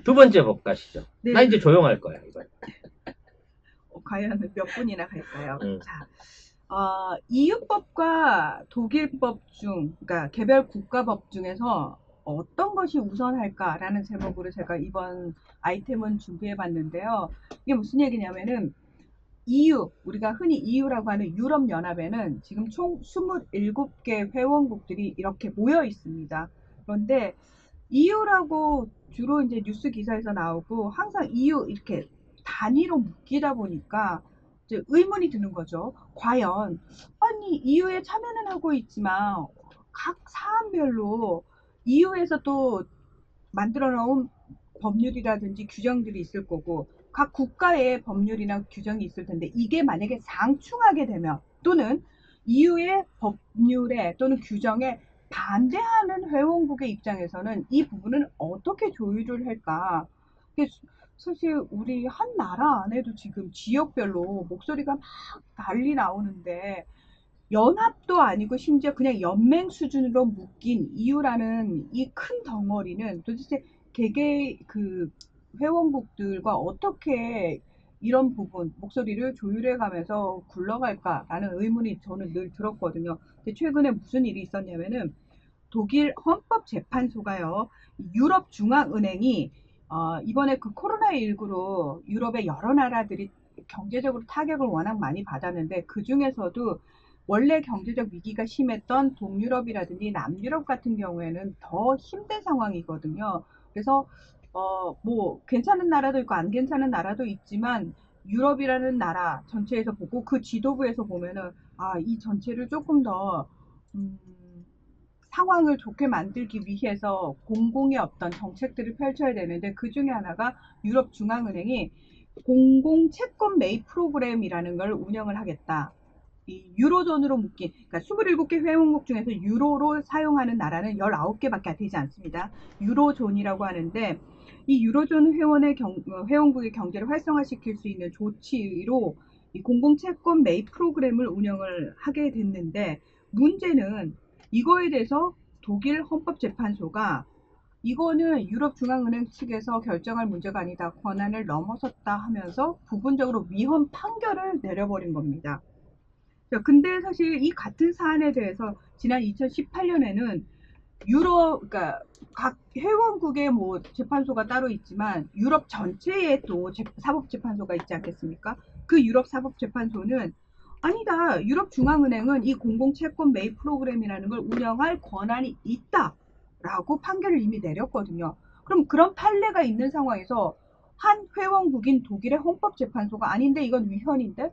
두 번째 법 가시죠. 네. 나 이제 조용할 거야, 이번. 과연 몇 분이나 갈까요? 응. 자, EU법과 독일법 중, 그러니까 개별 국가법 중에서 어떤 것이 우선할까라는 제목으로 제가 이번 아이템은 준비해 봤는데요. 이게 무슨 얘기냐면은 EU, 우리가 흔히 EU라고 하는 유럽연합에는 지금 총 27개 회원국들이 이렇게 모여 있습니다. 그런데 EU라고 주로 이제 뉴스 기사에서 나오고 항상 EU 이렇게 단위로 묶이다 보니까 이제 의문이 드는 거죠. 과연 아니 EU에 참여는 하고 있지만 각 사안별로 EU에서 또 만들어 놓은 법률이라든지 규정들이 있을 거고 각 국가의 법률이나 규정이 있을 텐데 이게 만약에 상충하게 되면 또는 EU의 법률에 또는 규정에 반대하는 회원국의 입장에서는 이 부분은 어떻게 조율을 할까? 사실 우리 한 나라 안에도 지금 지역별로 목소리가 막 달리 나오는데 연합도 아니고 심지어 그냥 연맹 수준으로 묶인 EU라는 이 큰 덩어리는 도대체 개개 그 회원국들과 어떻게 이런 부분 목소리를 조율해 가면서 굴러갈까라는 의문이 저는 늘 들었거든요. 근데 최근에 무슨 일이 있었냐면은 독일 헌법재판소가요, 유럽 중앙은행이 이번에 그 코로나19로 유럽의 여러 나라들이 경제적으로 타격을 워낙 많이 받았는데 그 중에서도 원래 경제적 위기가 심했던 동유럽이라든지 남유럽 같은 경우에는 더 힘든 상황이거든요. 그래서 뭐 괜찮은 나라도 있고 안 괜찮은 나라도 있지만 유럽이라는 나라 전체에서 보고 그 지도부에서 보면은 이 전체를 조금 더 음, 상황을 좋게 만들기 위해서 공공의 어떤 정책들을 펼쳐야 되는데 그 중에 하나가 유럽 중앙은행이 공공 채권 매입 프로그램이라는 걸 운영을 하겠다. 이 유로존으로 묶인, 그러니까 27개 회원국 중에서 유로로 사용하는 나라는 19개밖에 되지 않습니다. 유로존이라고 하는데 이 유로존 회원국의 경제를 활성화시킬 수 있는 조치로 이 공공채권 매입 프로그램을 운영을 하게 됐는데 문제는 이거에 대해서 독일 헌법재판소가 이거는 유럽중앙은행 측에서 결정할 문제가 아니다. 권한을 넘어섰다 하면서 부분적으로 위헌 판결을 내려버린 겁니다. 근데 사실 이 같은 사안에 대해서 지난 2018년에는 그러니까 각 회원국의 뭐 재판소가 따로 있지만 유럽 전체에 또 사법재판소가 있지 않겠습니까? 그 유럽 사법재판소는 아니다. 유럽 중앙은행은 이 공공채권 매입 프로그램이라는 걸 운영할 권한이 있다라고 판결을 이미 내렸거든요. 그럼 그런 판례가 있는 상황에서 한 회원국인 독일의 헌법재판소가 아닌데 이건 위헌인데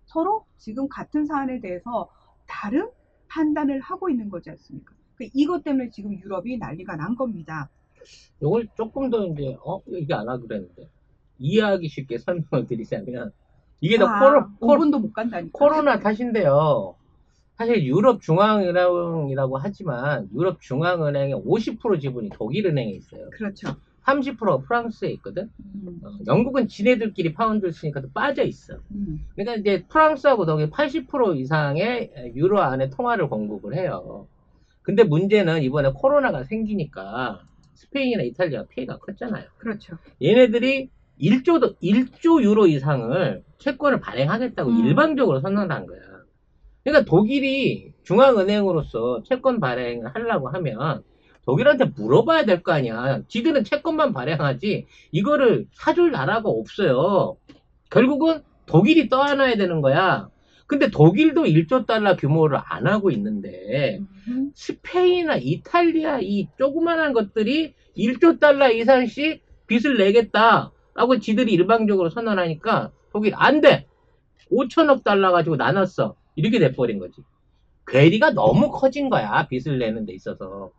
서로 지금 같은 사안에 대해서 다른 판단을 하고 있는 거지 않습니까? 이것 때문에 지금 유럽이 난리가 난 겁니다. 이걸 조금 더 이제, 이게 안 하기로 했는데. 이해하기 쉽게 설명을 드리자면, 이게 더 5분도 못 간다니까. 코로나 탓인데요. 사실 유럽 중앙은행이라고 하지만, 유럽 중앙은행의 50% 지분이 독일은행에 있어요. 그렇죠. 30%가 프랑스에 있거든. 영국은 지네들끼리 파운드를 쓰니까 또 빠져 있어. 그러니까 이제 프랑스하고 독일 80% 이상의 유로 안에 통화를 공급을 해요. 근데 문제는 이번에 코로나가 생기니까 스페인이나 이탈리아가 피해가 컸잖아요. 그렇죠. 얘네들이 1조 유로 이상을 채권을 발행하겠다고 일방적으로 선언한 거야. 그러니까 독일이 중앙은행으로서 채권 발행을 하려고 하면 독일한테 물어봐야 될 거 아니야. 지들은 채권만 발행하지 이거를 사줄 나라가 없어요. 결국은 독일이 떠안아야 되는 거야. 근데 독일도 1조 달러 규모를 안 하고 있는데 스페인이나 이탈리아 이 조그만한 것들이 1조 달러 이상씩 빚을 내겠다라고 지들이 일방적으로 선언하니까 독일 안 돼. 5천억 달러 가지고 나눴어. 이렇게 돼버린 거지. 괴리가 너무 커진 거야. 빚을 내는 데 있어서.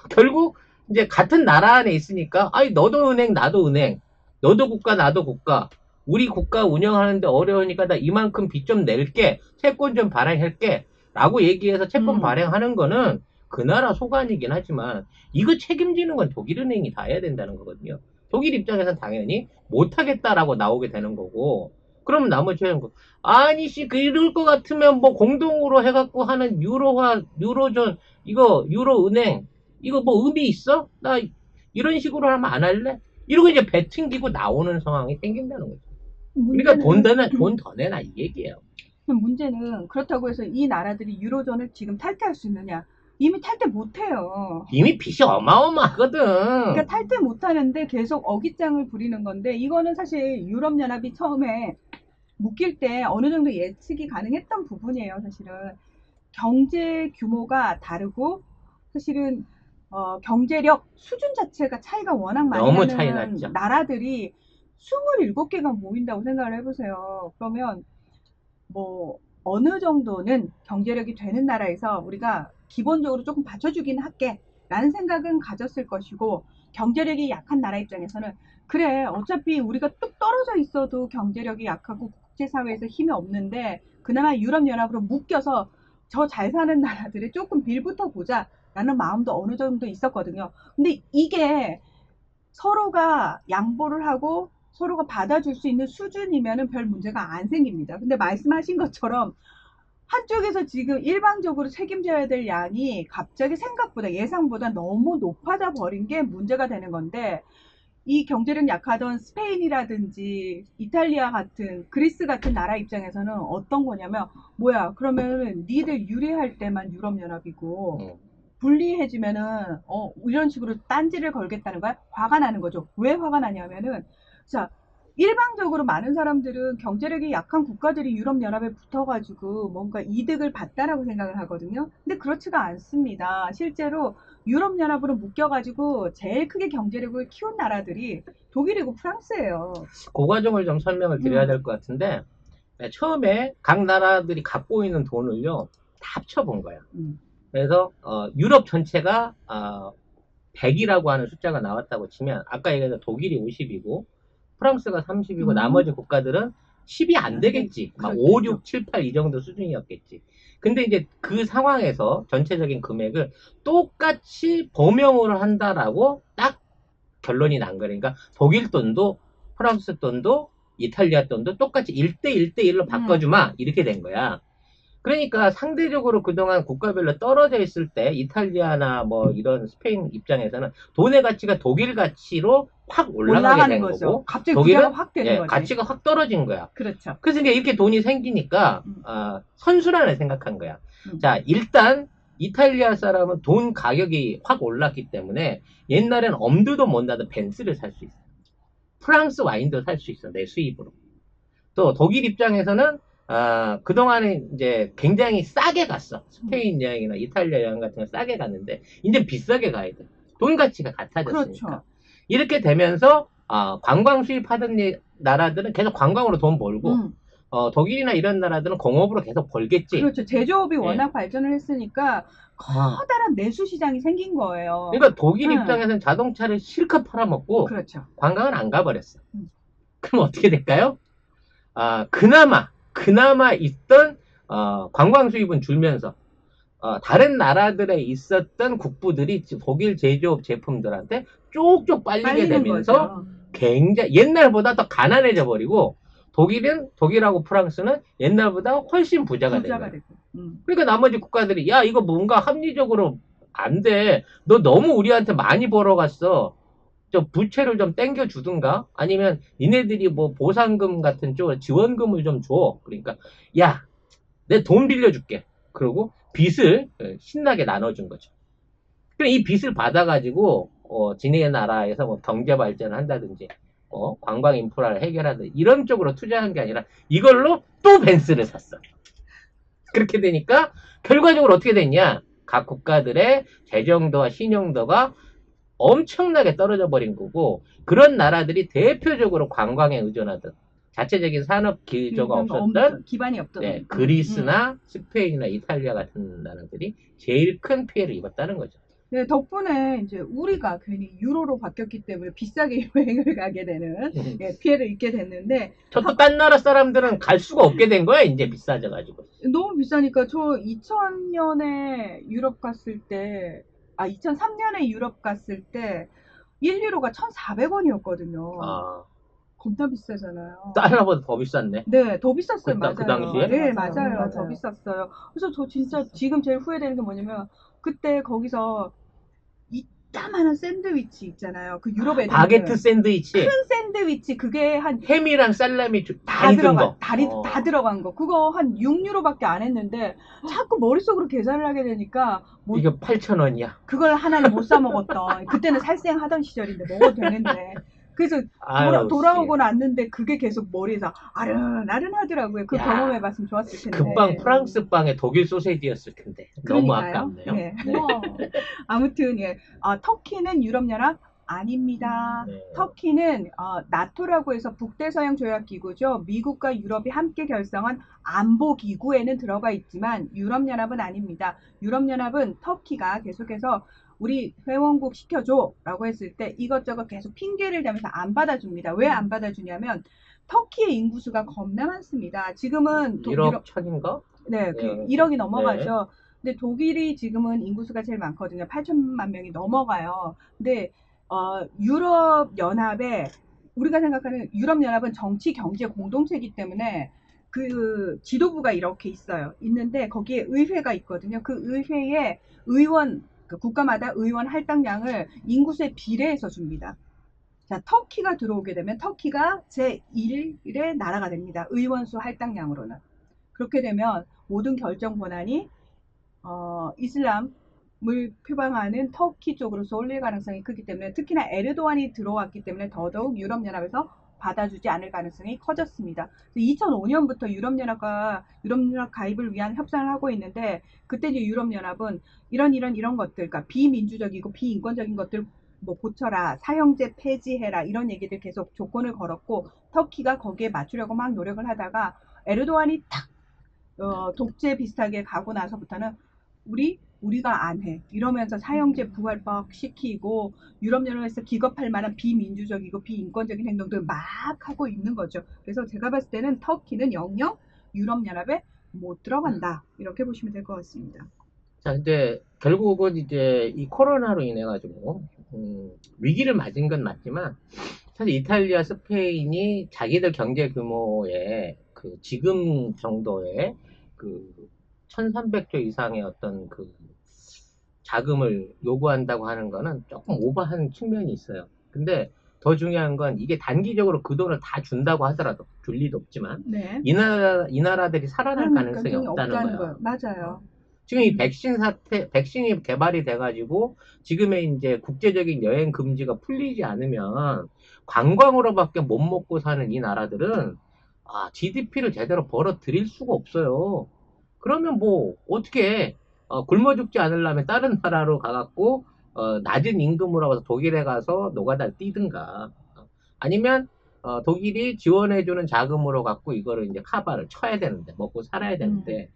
결국 이제 같은 나라 안에 있으니까 아니 너도 은행 나도 은행 너도 국가 나도 국가 우리 국가 운영하는데 어려우니까 나 이만큼 빚 좀 낼게 채권 좀 발행할게 라고 얘기해서 채권 발행하는 거는 그 나라 소관이긴 하지만 이거 책임지는 건 독일은행이 다 해야 된다는 거거든요. 독일 입장에서는 당연히 못하겠다라고 나오게 되는 거고 그러면 나머지 회원국 아니 씨 그럴 것 같으면 뭐 공동으로 해갖고 하는 유로화 유로존 이거 유로은행 이거 뭐 의미 있어? 나 이런 식으로 하면 안 할래? 이러고 이제 배 튕기고 나오는 상황이 생긴다는 거죠. 그러니까 돈 더 내놔 이 얘기예요. 문제는 그렇다고 해서 이 나라들이 유로존을 지금 탈퇴할 수 있느냐? 이미 탈퇴 못해요. 이미 빚이 어마어마하거든. 그러니까 탈퇴 못하는데 계속 어깃장을 부리는 건데 이거는 사실 유럽연합이 처음에 묶일 때 어느 정도 예측이 가능했던 부분이에요. 사실은 경제 규모가 다르고 사실은 경제력 수준 자체가 차이가 워낙 많이 너무 나는 차이 났죠. 나라들이 27개가 모인다고 생각을 해보세요. 그러면 뭐 어느 정도는 경제력이 되는 나라에서 우리가 기본적으로 조금 받쳐주긴 할게 라는 생각은 가졌을 것이고, 경제력이 약한 나라 입장에서는 그래 어차피 우리가 뚝 떨어져 있어도 경제력이 약하고 국제사회에서 힘이 없는데 그나마 유럽연합으로 묶여서 저 잘 사는 나라들에 조금 빌붙어 보자 라는 마음도 어느 정도 있었거든요. 근데 이게 서로가 양보를 하고 서로가 받아줄 수 있는 수준이면은 별 문제가 안 생깁니다. 근데 말씀하신 것처럼 한쪽에서 지금 일방적으로 책임져야 될 양이 갑자기 생각보다 예상보다 너무 높아져 버린 게 문제가 되는 건데, 이 경제력 약하던 스페인이라든지 이탈리아 같은 그리스 같은 나라 입장에서는 어떤 거냐면, 뭐야 그러면은 니들 유리할 때만 유럽연합이고 불리해지면은 이런 식으로 딴지를 걸겠다는 거야. 화가 나는 거죠. 왜 화가 나냐면은, 자, 일방적으로 많은 사람들은 경제력이 약한 국가들이 유럽연합에 붙어가지고 뭔가 이득을 봤다라고 생각을 하거든요. 근데 그렇지가 않습니다. 실제로 유럽연합으로 묶여가지고 제일 크게 경제력을 키운 나라들이 독일이고 프랑스예요. 그 과정을 좀 설명을 드려야 될 것 같은데, 처음에 각 나라들이 갖고 있는 돈을요 다 합쳐본 거야. 그래서 유럽 전체가 100이라고 하는 숫자가 나왔다고 치면, 아까 얘기했던 독일이 50이고 프랑스가 30이고 나머지 국가들은 10이 안 되겠지. 막 5, 6, 7, 8 이 정도 수준이었겠지. 근데 이제 그 상황에서 전체적인 금액을 똑같이 범용을 한다라고 딱 결론이 난 거니까, 독일 돈도 프랑스 돈도 이탈리아 돈도 똑같이 1대 1대 1로 바꿔주마 이렇게 된 거야. 그러니까 상대적으로 그동안 국가별로 떨어져 있을 때 이탈리아나 뭐 이런 스페인 입장에서는 돈의 가치가 독일 가치로 확 올라가게 된 거죠. 거고, 갑자기 독일은 부자가 확 되는 거지. 가치가 확 떨어진 거야. 그렇죠. 그래서 이제 이렇게 돈이 생기니까 선순환을 생각한 거야. 자, 일단 이탈리아 사람은 돈 가격이 확 올랐기 때문에 옛날엔 엄두도 못 나던 벤츠를 살 수 있어. 프랑스 와인도 살 수 있어, 내 수입으로. 또 독일 입장에서는 그동안에 이제 굉장히 싸게 갔어. 스페인 여행이나 이탈리아 여행 같은 거 싸게 갔는데 이제 비싸게 가야 돼. 돈 가치가 같아졌으니까. 그렇죠. 이렇게 되면서 관광 수입하던 나라들은 계속 관광으로 돈 벌고, 독일이나 이런 나라들은 공업으로 계속 벌겠지. 그렇죠. 제조업이 워낙 발전을 했으니까 커다란 내수 시장이 생긴 거예요. 그러니까 독일 입장에서는 자동차를 실컷 팔아먹고 그렇죠. 관광은 안 가버렸어. 그럼 어떻게 될까요? 그나마 있던 관광 수입은 줄면서 다른 나라들에 있었던 국부들이 독일 제조업 제품들한테 쪽쪽 빨리게 되면서 굉장히 옛날보다 더 가난해져 버리고, 독일하고 프랑스는 옛날보다 훨씬 부자가 된 거야. 그러니까 나머지 국가들이 야 이거 뭔가 합리적으로 안 돼. 너 너무 우리한테 많이 벌어갔어. 좀 부채를 좀 땡겨 주든가, 아니면 니네들이 뭐 보상금 같은 쪽 지원금을 좀 줘. 그러니까 야 내 돈 빌려줄게. 그러고 빚을 신나게 나눠준 거죠. 그럼 이 빚을 받아가지고 지네 나라에서 뭐 경제 발전을 한다든지 관광 인프라를 해결하든지 이런 쪽으로 투자한 게 아니라 이걸로 또 벤츠를 샀어. 그렇게 되니까 결과적으로 어떻게 됐냐, 각 국가들의 재정도와 신용도가 엄청나게 떨어져 버린 거고, 그런 나라들이 대표적으로 관광에 의존하던, 자체적인 산업 기조가 없었던 기반이 없던 그리스나 스페인이나 이탈리아 같은 나라들이 제일 큰 피해를 입었다는 거죠. 네, 덕분에 이제 우리가 괜히 유로로 바뀌었기 때문에 비싸게 여행을 가게 되는 피해를 입게 됐는데, 저도 딴 나라 사람들은 갈 수가 없게 된 거야. 이제 비싸져가지고. 너무 비싸니까. 저 2000년에 유럽 갔을 때 2003년에 유럽 갔을 때 1유로가 1,400원이었거든요. 겁나 비싸잖아요. 달러보다 더 비쌌네. 네, 더 비쌌어요. 맞아요. 그 당시에? 네, 맞아요. 더 비쌌어요. 그래서 저 진짜 지금 제일 후회되는 게 뭐냐면, 그때 거기서 조그마한 샌드위치 있잖아요. 그 유럽 애들은 바게트 샌드위치, 큰 샌드위치 그게 한 햄이랑 살라미 다 다 익은 들어간 거. 다리 다 들어간 거 그거 한 6유로밖에 안 했는데 자꾸 머릿속으로 계산을 하게 되니까 뭐 이게 8,000원이야. 그걸 하나를 못 사 먹었던 그때는 살생하던 시절인데 먹어도 되는데 그래서 아유, 돌아오고 났는데 그게 계속 머리에서 아른아른하더라고요. 그 야, 경험해봤으면 좋았을 텐데. 그 빵 프랑스 빵에 독일 소세지였을 텐데 너무 그러니까요. 아깝네요. 예. 네. 아무튼 예. 터키는 유럽연합 아닙니다. 네. 터키는 나토라고 해서 북대서양 조약기구죠. 미국과 유럽이 함께 결성한 안보기구에는 들어가 있지만 유럽연합은 아닙니다. 유럽연합은 터키가 계속해서 우리 회원국 시켜줘 라고 했을 때 이것저것 계속 핑계를 대면서 안 받아줍니다. 왜 안 받아주냐면 터키의 인구수가 겁나 많습니다. 지금은 1억 천인가? 네, 그 네. 1억이 넘어가죠. 근데 독일이 지금은 인구수가 제일 많거든요. 8천만 명이 넘어가요. 근데 유럽 연합에 우리가 생각하는 유럽 연합은 정치 경제 공동체이기 때문에 그 지도부가 이렇게 있어요. 있는데 거기에 의회가 있거든요. 그 의회에 의원 그 국가마다 의원 할당량을 인구수에 비례해서 줍니다. 자, 터키가 들어오게 되면 터키가 제1의 나라가 됩니다. 의원수 할당량으로는. 그렇게 되면 모든 결정 권한이 이슬람을 표방하는 터키 쪽으로 쏠릴 가능성이 크기 때문에 특히나 에르도안이 들어왔기 때문에 더더욱 유럽연합에서 받아주지 않을 가능성이 커졌습니다. 2005년부터 유럽연합과 유럽연합 가입을 위한 협상을 하고 있는데 그때 이제 유럽연합은 이런 것들, 그러니까 비민주적이고 비인권적인 것들 뭐 고쳐라, 사형제 폐지해라 이런 얘기들 계속 조건을 걸었고 터키가 거기에 맞추려고 막 노력을 하다가 에르도안이 탁 독재 비슷하게 가고 나서부터는 우리가 안 해. 이러면서 사형제 부활법 시키고 유럽연합에서 기겁할 만한 비민주적이고 비인권적인 행동들 막 하고 있는 거죠. 그래서 제가 봤을 때는 터키는 영영 유럽연합에 못 들어간다. 이렇게 보시면 될 것 같습니다. 자, 근데 결국은 이제 이 코로나로 인해 가지고 위기를 맞은 건 맞지만 사실 이탈리아, 스페인이 자기들 경제 규모의 그 지금 정도의 그 1,300조 이상의 어떤 그 자금을 요구한다고 하는 거는 조금 오버한 측면이 있어요. 근데 더 중요한 건 이게 단기적으로 그 돈을 다 준다고 하더라도 줄 리도 없지만 네. 이 나라들이 살아날 가능성이 없다는 거야. 맞아요. 지금 이 백신이 개발이 돼가지고 지금의 이제 국제적인 여행 금지가 풀리지 않으면 관광으로밖에 못 먹고 사는 이 나라들은 GDP를 제대로 벌어 들일 수가 없어요. 그러면 뭐 어떻게 굶어 죽지 않으려면 다른 나라로 가갖고 낮은 임금으로 가서 독일에 가서 노가다 뛰든가 아니면 독일이 지원해주는 자금으로 갖고 이거를 이제 카바를 쳐야 되는데 먹고 살아야 되는데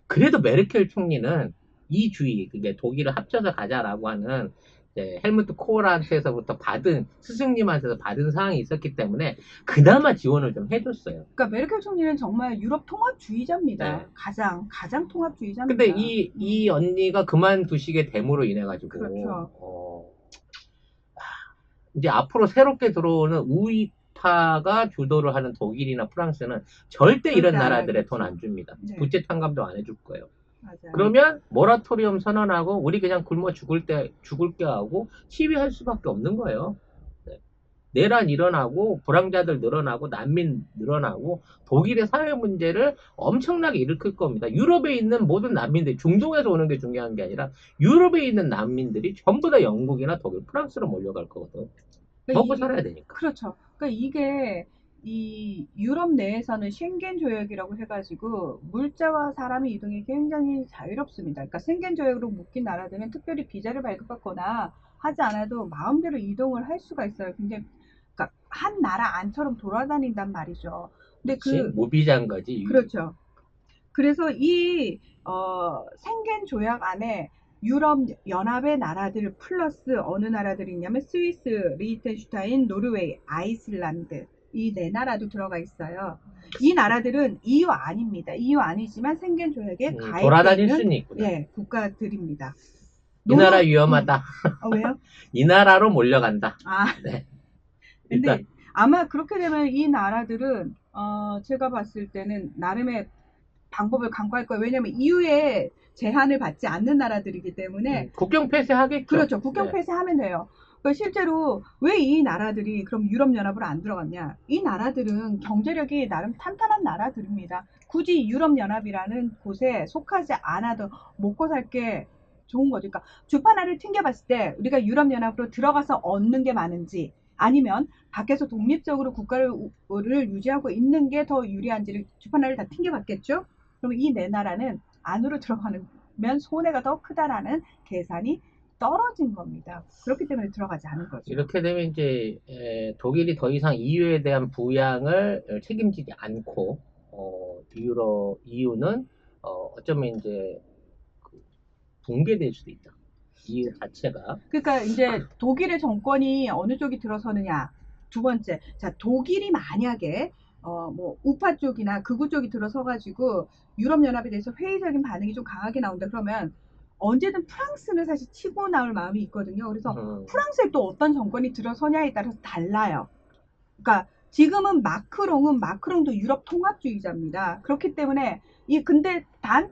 그래도 메르켈 총리는 이 주의, 그게 독일을 합쳐서 가자라고 하는 헬무트 코홀한테서부터 받은, 스승님한테서 받은 사항이 있었기 때문에 그나마 지원을 좀 해줬어요. 그러니까 메르켈 총리는 정말 유럽 통합주의자입니다. 네. 가장 통합주의자입니다. 근데 이 언니가 그만두시게 됨으로 인해가지고, 그렇죠. 이제 앞으로 새롭게 들어오는 우익파가 주도를 하는 독일이나 프랑스는 절대 이런 나라들에 돈 안 줍니다. 네. 부채 탕감도 안 해줄 거예요. 맞아요. 그러면 모라토리엄 선언하고 우리 그냥 굶어 죽을 게 하고 시위할 수밖에 없는 거예요. 네. 내란 일어나고 불황자들 늘어나고 난민 늘어나고 독일의 사회 문제를 엄청나게 일으킬 겁니다. 유럽에 있는 모든 난민들이 중동에서 오는 게 중요한 게 아니라 유럽에 있는 난민들이 전부 다 영국이나 독일, 프랑스로 몰려갈 거거든. 먹고 살아야 되니까. 그렇죠. 그러니까 이게 이 유럽 내에서는 쉥겐 조약이라고 해가지고 물자와 사람의 이동이 굉장히 자유롭습니다. 그러니까 쉥겐 조약으로 묶인 나라들은 특별히 비자를 발급받거나 하지 않아도 마음대로 이동을 할 수가 있어요. 굉장히 그러니까 한 나라 안처럼 돌아다닌단 말이죠. 근데 무비자인 거지. 그렇죠. 그래서 이 쉥겐 조약 안에 유럽 연합의 나라들 플러스 어느 나라들이 있냐면 스위스, 리히텐슈타인, 노르웨이, 아이슬란드 이 네 나라도 들어가 있어요. 이 나라들은 EU 아닙니다. EU 아니지만 쉥겐 조약에 돌아다닐 가입되어 수는 있는 있구나. 국가들입니다. 이 나라 위험하다. 왜요? 이 나라로 몰려간다. 네. 일단 근데 아마 그렇게 되면 이 나라들은 제가 봤을 때는 나름의 방법을 강구할 거예요. 왜냐하면 EU에 제한을 받지 않는 나라들이기 때문에 국경 폐쇄하겠죠. 그렇죠. 국경 네. 폐쇄하면 돼요. 그러니까 실제로 왜 이 나라들이 그럼 유럽연합으로 안 들어갔냐? 이 나라들은 경제력이 나름 탄탄한 나라들입니다. 굳이 유럽연합이라는 곳에 속하지 않아도 먹고 살 게 좋은 거죠. 그러니까 주판화를 튕겨봤을 때 우리가 유럽연합으로 들어가서 얻는 게 많은지 아니면 밖에서 독립적으로 국가를 유지하고 있는 게 더 유리한지를 주판화를 다 튕겨봤겠죠? 그러면 이 네 나라는 안으로 들어가면 손해가 더 크다라는 계산이 떨어진 겁니다. 그렇기 때문에 들어가지 않은 거죠. 이렇게 되면 이제 독일이 더 이상 EU에 대한 부양을 책임지지 않고 EU는 어쩌면 이제 붕괴될 수도 있다. EU 자체가. 그러니까 이제 독일의 정권이 어느 쪽이 들어서느냐. 두 번째, 자 독일이 만약에 뭐 우파 쪽이나 극우 쪽이 들어서가지고 유럽연합에 대해서 회의적인 반응이 좀 강하게 나온다 그러면 언제든 프랑스는 사실 치고 나올 마음이 있거든요. 그래서 프랑스에 또 어떤 정권이 들어서냐에 따라서 달라요. 그러니까 지금은 마크롱도 유럽 통합주의자입니다. 그렇기 때문에 근데 단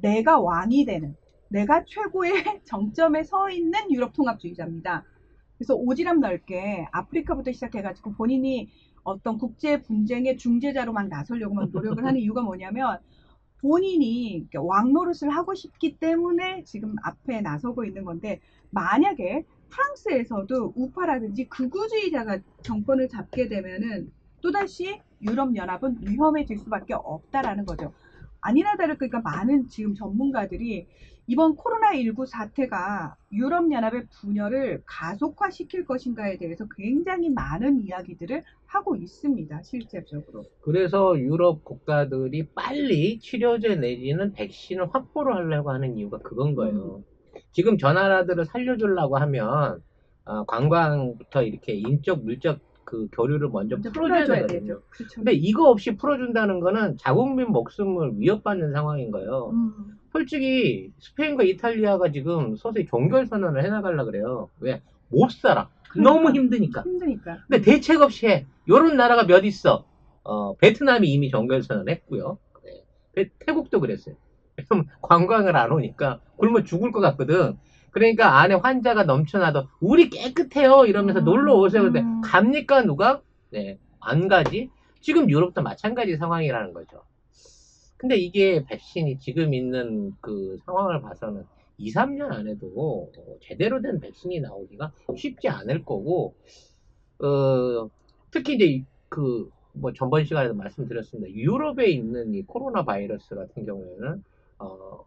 내가 왕이 되는 내가 최고의 정점에 서 있는 유럽 통합주의자입니다. 그래서 오지랖 넓게 아프리카부터 시작해가지고 본인이 어떤 국제 분쟁의 중재자로 막 나서려고 막 노력을 하는 이유가 뭐냐면 본인이 왕 노릇을 하고 싶기 때문에 지금 앞에 나서고 있는 건데 만약에 프랑스에서도 우파라든지 극우주의자가 정권을 잡게 되면은 또다시 유럽연합은 위험해질 수밖에 없다라는 거죠. 아니나 다를까 그러니까 많은 지금 전문가들이 이번 코로나19 사태가 유럽연합의 분열을 가속화시킬 것인가에 대해서 굉장히 많은 이야기들을 하고 있습니다. 실제적으로. 그래서 유럽 국가들이 빨리 치료제 내지는 백신을 확보를 하려고 하는 이유가 그건 거예요. 지금 저 나라들을 살려주려고 하면 관광부터 이렇게 인적 물적 그 교류를 먼저 풀어줘야 되거든요. 그렇죠. 근데 이거 없이 풀어준다는 거는 자국민 목숨을 위협받는 상황인 거예요. 솔직히 스페인과 이탈리아가 지금 서서히 종결 선언을 해나가려 그래요. 왜? 못 살아. 너무 힘드니까. 힘드니까. 근데 대책 없이 해. 요런 나라가 몇 있어. 베트남이 이미 종결 선언했고요. 태국도 그랬어요. 관광을 안 오니까 굶어 죽을 것 같거든. 그러니까 안에 환자가 넘쳐나도 우리 깨끗해요 이러면서 놀러 오세요. 근데 갑니까 누가? 네, 안 가지. 지금 유럽도 마찬가지 상황이라는 거죠. 근데 이게 백신이 지금 있는 그 상황을 봐서는 2, 3년 안에도 제대로 된 백신이 나오기가 쉽지 않을 거고, 특히 이제 뭐 전번 시간에도 말씀드렸습니다. 유럽에 있는 이 코로나 바이러스 같은 경우에는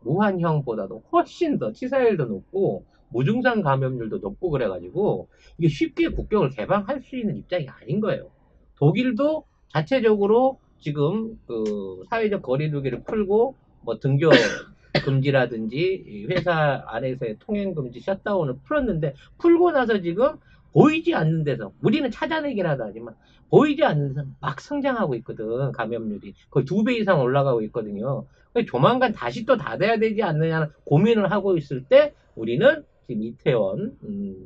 우한형보다도 훨씬 더 치사율도 높고 무증상 감염률도 높고 그래가지고 이게 쉽게 국경을 개방할 수 있는 입장이 아닌 거예요. 독일도 자체적으로 지금 그 사회적 거리두기를 풀고 뭐 등교 금지라든지 회사 안에서의 통행 금지 셧다운을 풀었는데 풀고 나서 지금 보이지 않는 데서 우리는 찾아내기라도 하지만 보이지 않는 데서 막 성장하고 있거든. 감염률이 거의 2배 이상 올라가고 있거든요. 조만간 다시 또 닫아야 되지 않느냐는 고민을 하고 있을 때 우리는 지금 이태원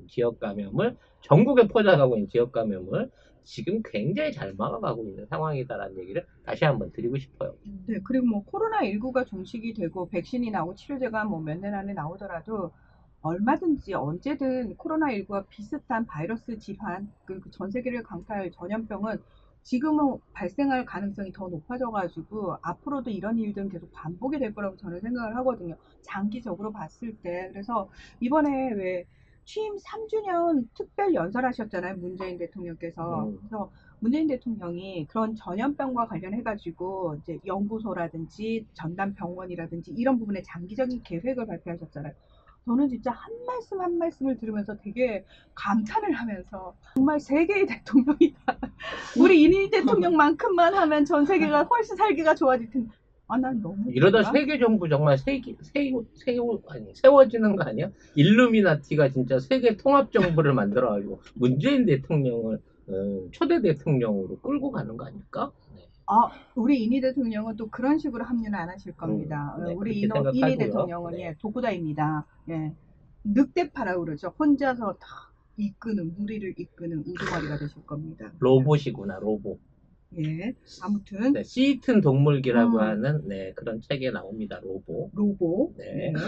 지역 감염을 전국에 퍼져가고 있는 지역 감염을 지금 굉장히 잘 막아가고 있는 상황이다라는 얘기를 다시 한번 드리고 싶어요. 네, 그리고 뭐 코로나19가 종식이 되고 백신이 나오고 치료제가 뭐 몇 년 안에 나오더라도 얼마든지 언제든 코로나19와 비슷한 바이러스 질환, 그리고 전 세계를 강타할 전염병은 지금은 발생할 가능성이 더 높아져가지고 앞으로도 이런 일들은 계속 반복이 될 거라고 저는 생각을 하거든요. 장기적으로 봤을 때. 그래서 이번에 왜 취임 3주년 특별 연설하셨잖아요. 문재인 대통령께서. 그래서 문재인 대통령이 그런 전염병과 관련해가지고 이제 연구소라든지 전담병원이라든지 이런 부분에 장기적인 계획을 발표하셨잖아요. 저는 진짜 한 말씀 한 말씀을 들으면서 되게 감탄을 하면서 정말 세계의 대통령이다. 우리 이인희 대통령만큼만 하면 전 세계가 훨씬 살기가 좋아질 텐데. 난 너무 이러다 웃긴다. 세계 정부 정말 세워지는 거 아니야? 일루미나티가 진짜 세계 통합 정부를 만들어가지고 문재인 대통령을 초대 대통령으로 끌고 가는 거 아닐까? 네. 우리 이인희 대통령은 또 그런 식으로 합류는 안 하실 겁니다. 네, 우리 그렇게 생각하고요. 이인희 대통령은 네. 독우다입니다. 예. 늑대파라고 그러죠. 혼자서 다 무리를 이끄는 우두머리가 되실 겁니다. 로봇이구나, 로봇. 예. 아무튼 네, 시튼 동물기라고 음. 하는 네, 그런 책에 나옵니다. 로보. 로보. 네. 네.